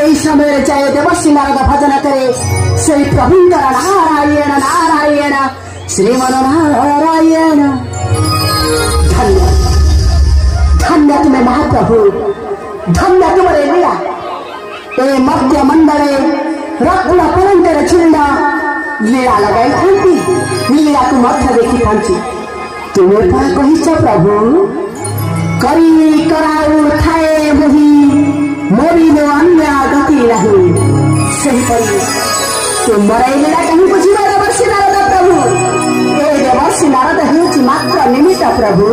এই সময়ের চাই দেবশ্রী নারদ ভজন করে সেই প্রভুঙ্কর নারায়ণ নারায়ণ শ্রীমন নারায়ণ। ধন্য ধন্য তুমি মহাপ্রভু, ধন্য তোমার লীলা। এই মধ্য মଣ୍ଡଳେ ରତ୍ନ କଳଙ୍କର ଚୂର୍ଣ୍ଣ ଲୀଳା ଲଗାଇଥାନ୍ତି, ଲୀଳାକୁ ମଧ୍ୟ ଦେଖିଥାନ୍ତି। ତୁମେ କଣ କହିଛ ପ୍ରଭୁ? କରି କରାଉ ଥାଏ ମୋହି ମୋରିର ଅନ୍ୟ ଗତି ନାହିଁ। ସେହିପରି ତୁମର ଏ ଲୀଳା କାହିଁ ବୁଝିବ ଦେବର୍ଷି ନାରଦ ପ୍ରଭୁ? ଏ ଦେବର୍ଷି ନାରଦ ହେଉଛି ମାତ୍ର ନିମିତ୍ତ ପ୍ରଭୁ,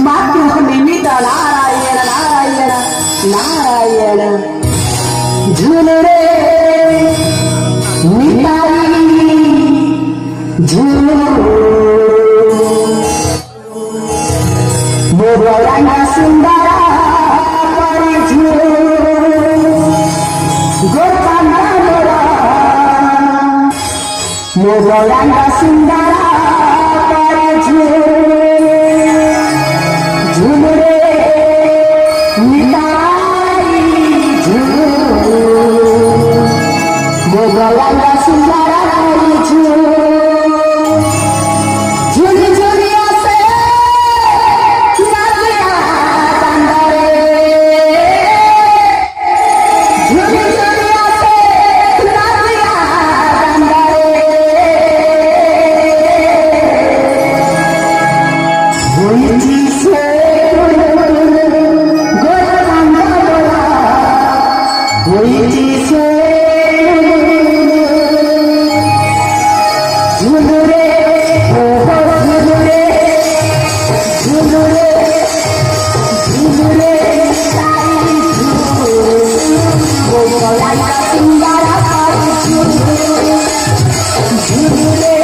ମାତ୍ର ନିମିତ୍ତ। ନାରାୟଣ ନାରାୟଣ ନାରାୟଣ। ଝୁଲରେ ନିତାଇ ଝୁଲ ମୋର ରଙ୍ଗ ସୁନ୍ଦର ପରି ଝୁଲ ଗୋପାଳ ମୋର ରଙ୍ଗ ସୁନ୍ଦର ପରି ଝୁଲ ଝୁଲରେ ନିତାଇ ଝୁଲ ମୋର ରଙ୍ଗ ସୁନ୍ଦର ପରି ଝୁଲ ঝুলি ঝুলি আসে নাচিয়া কান্দরে, ঝুলি ঝুলি আসে নাচিয়া কান্দরে। হইছি সে গোরা কান্দরা, হইছি সে ঝুলুরে ঝুলুরে ঝুলুরে ঝুলুরে তাই ঝুল সুন্দর ঝুলুরে